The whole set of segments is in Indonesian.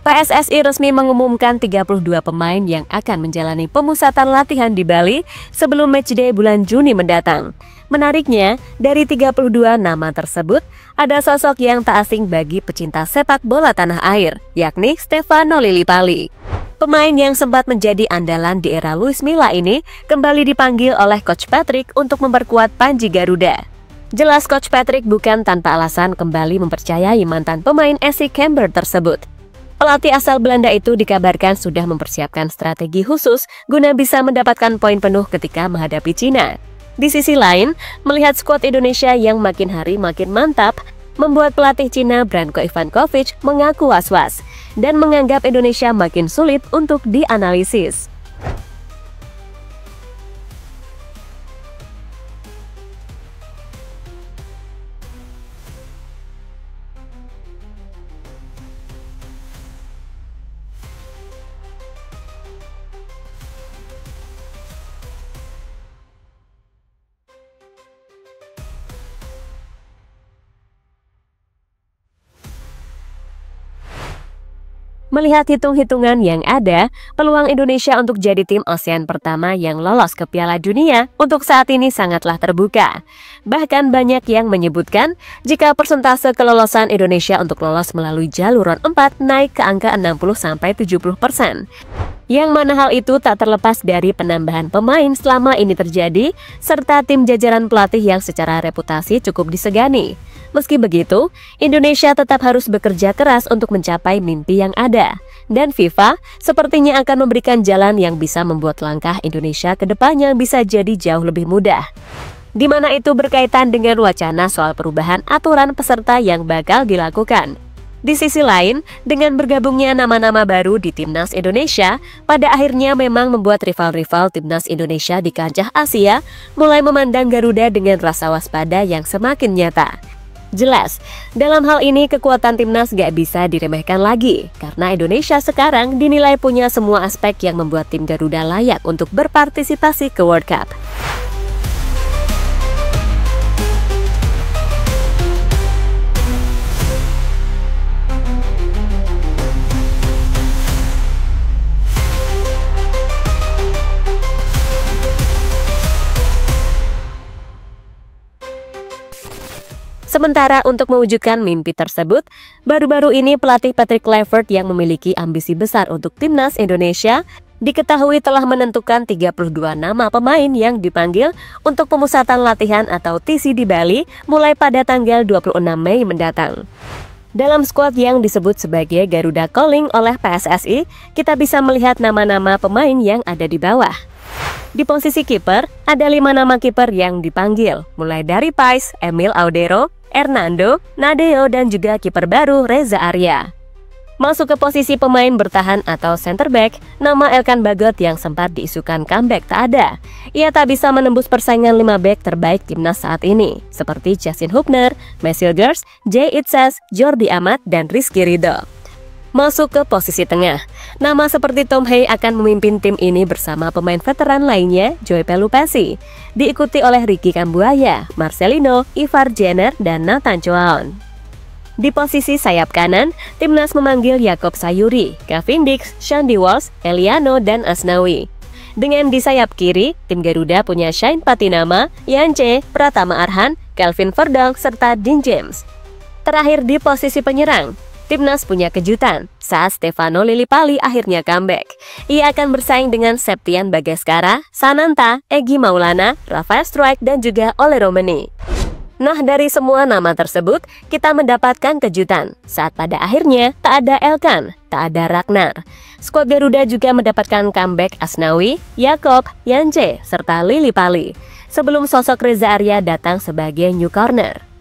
PSSI resmi mengumumkan 32 pemain yang akan menjalani pemusatan latihan di Bali sebelum matchday bulan Juni mendatang. Menariknya, dari 32 nama tersebut, ada sosok yang tak asing bagi pecinta sepak bola tanah air, yakni Stefano Lillipali. Pemain yang sempat menjadi andalan di era Luis Milla ini kembali dipanggil oleh Coach Patrick untuk memperkuat Panji Garuda. Jelas Coach Patrick bukan tanpa alasan kembali mempercayai mantan pemain SC Cambuur tersebut. Pelatih asal Belanda itu dikabarkan sudah mempersiapkan strategi khusus guna bisa mendapatkan poin penuh ketika menghadapi Cina. Di sisi lain, melihat skuad Indonesia yang makin hari makin mantap, membuat pelatih Cina Branko Ivankovic mengaku was-was dan menganggap Indonesia makin sulit untuk dianalisis. Melihat hitung-hitungan yang ada, peluang Indonesia untuk jadi tim ASEAN pertama yang lolos ke Piala Dunia untuk saat ini sangatlah terbuka. Bahkan banyak yang menyebutkan jika persentase kelolosan Indonesia untuk lolos melalui jalur round 4 naik ke angka 60-70%. Yang mana hal itu tak terlepas dari penambahan pemain selama ini terjadi, serta tim jajaran pelatih yang secara reputasi cukup disegani. Meski begitu, Indonesia tetap harus bekerja keras untuk mencapai mimpi yang ada. Dan FIFA sepertinya akan memberikan jalan yang bisa membuat langkah Indonesia ke depannya bisa jadi jauh lebih mudah. Di mana itu berkaitan dengan wacana soal perubahan aturan peserta yang bakal dilakukan. Di sisi lain, dengan bergabungnya nama-nama baru di Timnas Indonesia, pada akhirnya memang membuat rival-rival Timnas Indonesia di kancah Asia mulai memandang Garuda dengan rasa waspada yang semakin nyata. Jelas, dalam hal ini kekuatan Timnas gak bisa diremehkan lagi, karena Indonesia sekarang dinilai punya semua aspek yang membuat tim Garuda layak untuk berpartisipasi ke World Cup. Sementara untuk mewujudkan mimpi tersebut, baru-baru ini pelatih Patrick Kluivert yang memiliki ambisi besar untuk Timnas Indonesia diketahui telah menentukan 32 nama pemain yang dipanggil untuk pemusatan latihan atau TC di Bali mulai pada tanggal 26 Mei mendatang. Dalam skuad yang disebut sebagai Garuda Calling oleh PSSI, kita bisa melihat nama-nama pemain yang ada di bawah. Di posisi kiper, ada 5 nama kiper yang dipanggil, mulai dari Pais, Emil Audero, Hernando, Nadeo, dan juga kiper baru Reza Arya. Masuk ke posisi pemain bertahan atau center back, nama Elkan Bagot yang sempat diisukan comeback tak ada. Ia tak bisa menembus persaingan 5 back terbaik timnas saat ini, seperti Justin Hubner, Messil Gers, Jay Itzas, Jordi Amat, dan Rizky Ridho. Masuk ke posisi tengah, nama seperti Tom Hay akan memimpin tim ini bersama pemain veteran lainnya, Joy Pelupessy, diikuti oleh Ricky Kambuaya, Marcelino, Ivar Jenner, dan Nathan Choaon. Di posisi sayap kanan, timnas memanggil Yakob Sayuri, Kevin Dix, Shandy Walsh, Eliano, dan Asnawi. Dengan di sayap kiri, tim Garuda punya Shane Patinama, Yance, Pratama Arhan, Kelvin Verdonk, serta Dean James. Terakhir di posisi penyerang, timnas punya kejutan saat Stefano Lillipali akhirnya comeback. Ia akan bersaing dengan Septian Bagaskara, Sananta, Egy Maulana, Rafael Struijk, dan juga Ole Romani. Nah, dari semua nama tersebut, kita mendapatkan kejutan saat pada akhirnya tak ada Elkan, tak ada Ragnar. Skuad Garuda juga mendapatkan comeback Asnawi, Yakob, Yance, serta Lillipali, sebelum sosok Reza Arya datang sebagai new corner.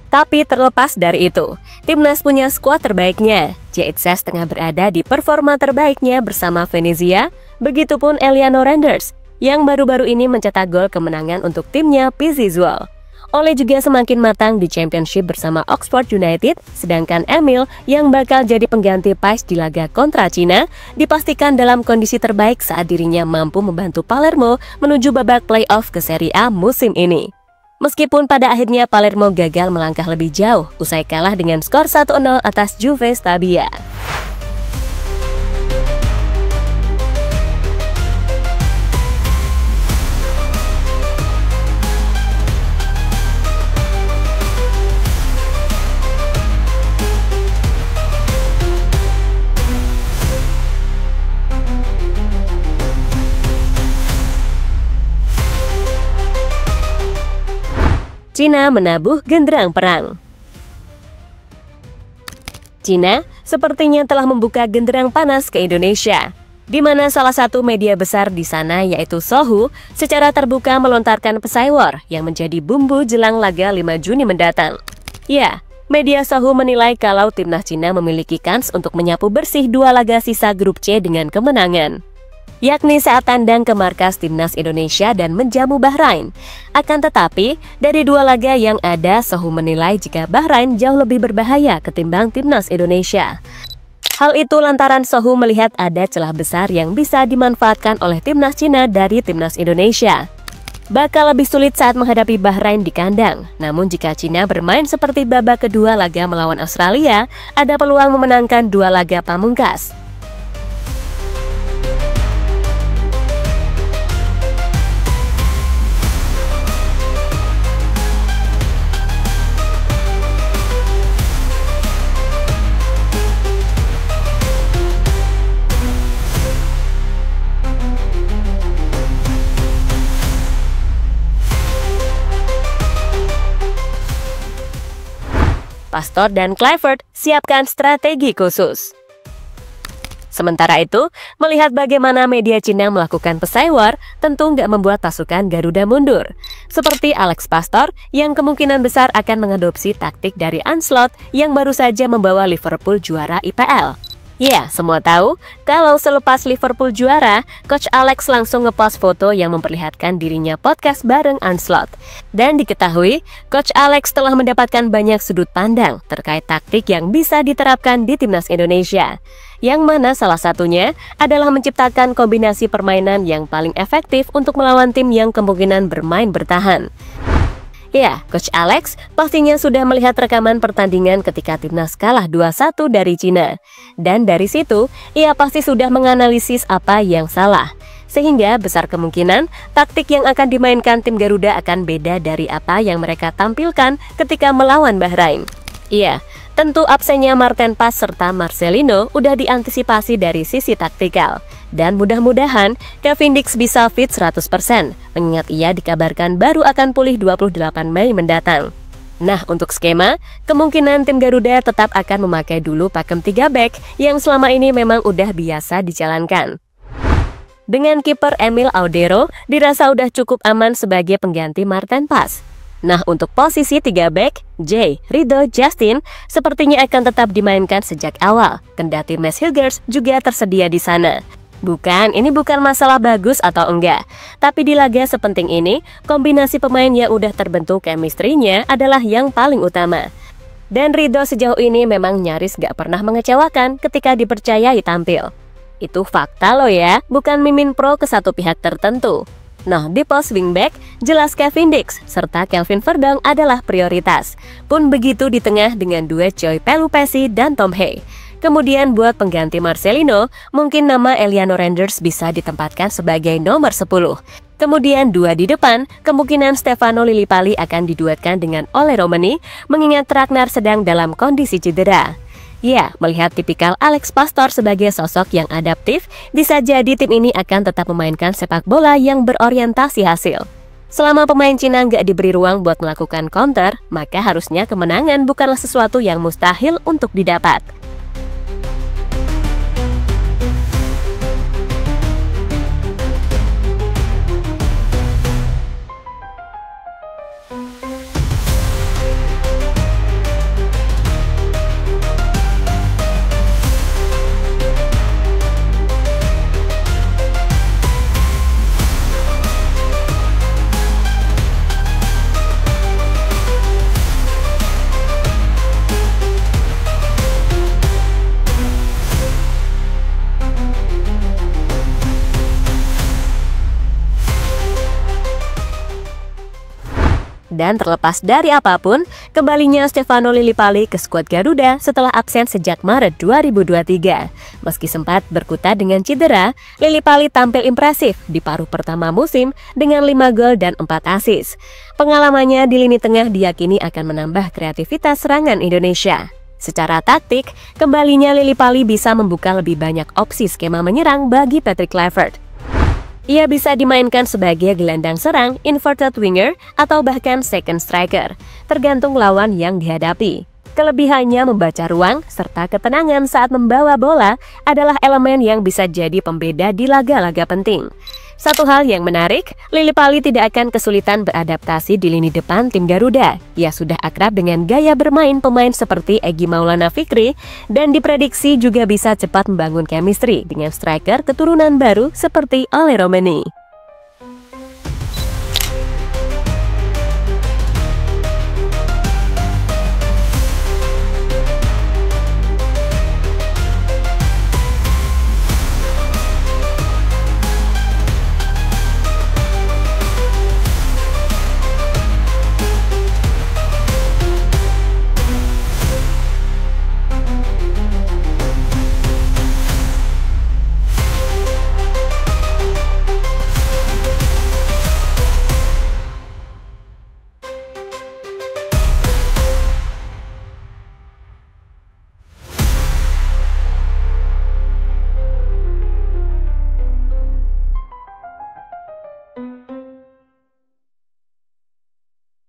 Tapi terlepas dari itu, timnas punya skuad terbaiknya. Jay Itzas tengah berada di performa terbaiknya bersama Venezia, begitupun Eliano Renders yang baru-baru ini mencetak gol kemenangan untuk timnya PZ Zwolle. Ole juga semakin matang di Championship bersama Oxford United, sedangkan Emil yang bakal jadi pengganti Pais di laga kontra Cina dipastikan dalam kondisi terbaik saat dirinya mampu membantu Palermo menuju babak playoff ke Serie A musim ini. Meskipun pada akhirnya Palermo gagal melangkah lebih jauh usai kalah dengan skor 1-0 atas Juve Stabia. Cina menabuh genderang perang. Cina sepertinya telah membuka genderang panas ke Indonesia, di mana salah satu media besar di sana yaitu Sohu secara terbuka melontarkan pesai war yang menjadi bumbu jelang laga 5 Juni mendatang. Ya, media Sohu menilai kalau timnas Cina memiliki kans untuk menyapu bersih 2 laga sisa grup C dengan kemenangan, yakni saat tandang ke markas timnas Indonesia dan menjamu Bahrain. Akan tetapi, dari 2 laga yang ada, Sohu menilai jika Bahrain jauh lebih berbahaya ketimbang timnas Indonesia. Hal itu lantaran Sohu melihat ada celah besar yang bisa dimanfaatkan oleh timnas Cina dari timnas Indonesia. Bakal lebih sulit saat menghadapi Bahrain di kandang. Namun jika Cina bermain seperti babak kedua laga melawan Australia, ada peluang memenangkan 2 laga pamungkas. Pastor dan Kluivert siapkan strategi khusus. Sementara itu, melihat bagaimana media Cina melakukan pesai war, tentu nggak membuat pasukan Garuda mundur. Seperti Alex Pastor yang kemungkinan besar akan mengadopsi taktik dari Ancelotti yang baru saja membawa Liverpool juara IPL. Ya, semua tahu kalau selepas Liverpool juara, Coach Alex langsung ngepost foto yang memperlihatkan dirinya podcast bareng Ancelotti. Dan diketahui, Coach Alex telah mendapatkan banyak sudut pandang terkait taktik yang bisa diterapkan di timnas Indonesia. Yang mana salah satunya adalah menciptakan kombinasi permainan yang paling efektif untuk melawan tim yang kemungkinan bermain bertahan. Ya, Coach Alex pastinya sudah melihat rekaman pertandingan ketika timnas kalah 2-1 dari Cina. Dan dari situ, ia pasti sudah menganalisis apa yang salah. Sehingga besar kemungkinan taktik yang akan dimainkan tim Garuda akan beda dari apa yang mereka tampilkan ketika melawan Bahrain. Iya, tentu absennya Marten Pas serta Marcelino udah diantisipasi dari sisi taktikal. Dan mudah-mudahan Kevin Dix bisa fit 100%, mengingat ia dikabarkan baru akan pulih 28 Mei mendatang. Nah, untuk skema, kemungkinan tim Garuda tetap akan memakai dulu pakem 3 back yang selama ini memang udah biasa dijalankan. Dengan kiper Emil Audero, dirasa udah cukup aman sebagai pengganti Marten Pas. Nah, untuk posisi 3 back, Jay, Ridho, Justin sepertinya akan tetap dimainkan sejak awal, kendati Max Hilgers juga tersedia di sana. Ini bukan masalah bagus atau enggak, tapi di laga sepenting ini, kombinasi pemain yang udah terbentuk chemistry-nya adalah yang paling utama. Dan Ridho sejauh ini memang nyaris gak pernah mengecewakan ketika dipercayai tampil. Itu fakta loh ya, bukan mimin pro ke satu pihak tertentu. Nah, di pos wingback, jelas Kevin Dix serta Kelvin Verdong adalah prioritas. Pun begitu di tengah dengan duet Joy Pelupessy dan Tom Hay. Kemudian buat pengganti Marcelino, mungkin nama Eliano Randers bisa ditempatkan sebagai nomor 10. Kemudian 2 di depan, kemungkinan Stefano Lillipali akan diduetkan dengan Ole Romani, mengingat Ragnar sedang dalam kondisi cedera. Ya, melihat tipikal Alex Pastor sebagai sosok yang adaptif, bisa jadi tim ini akan tetap memainkan sepak bola yang berorientasi hasil. Selama pemain Cina nggak diberi ruang buat melakukan counter, maka harusnya kemenangan bukanlah sesuatu yang mustahil untuk didapat. Dan terlepas dari apapun, kembalinya Stefano Lillipali ke skuad Garuda setelah absen sejak Maret 2023. Meski sempat berkutat dengan cedera, Lillipali tampil impresif di paruh pertama musim dengan 5 gol dan 4 assist. Pengalamannya di lini tengah diyakini akan menambah kreativitas serangan Indonesia. Secara taktik, kembalinya Lillipali bisa membuka lebih banyak opsi skema menyerang bagi Patrick Kluivert. Ia bisa dimainkan sebagai gelandang serang, inverted winger, atau bahkan second striker, tergantung lawan yang dihadapi. Kelebihannya membaca ruang serta ketenangan saat membawa bola adalah elemen yang bisa jadi pembeda di laga-laga penting. Satu hal yang menarik, Lillipali tidak akan kesulitan beradaptasi di lini depan tim Garuda. Ia sudah akrab dengan gaya bermain pemain seperti Egy Maulana Fikri dan diprediksi juga bisa cepat membangun chemistry dengan striker keturunan baru seperti Ole Romeni.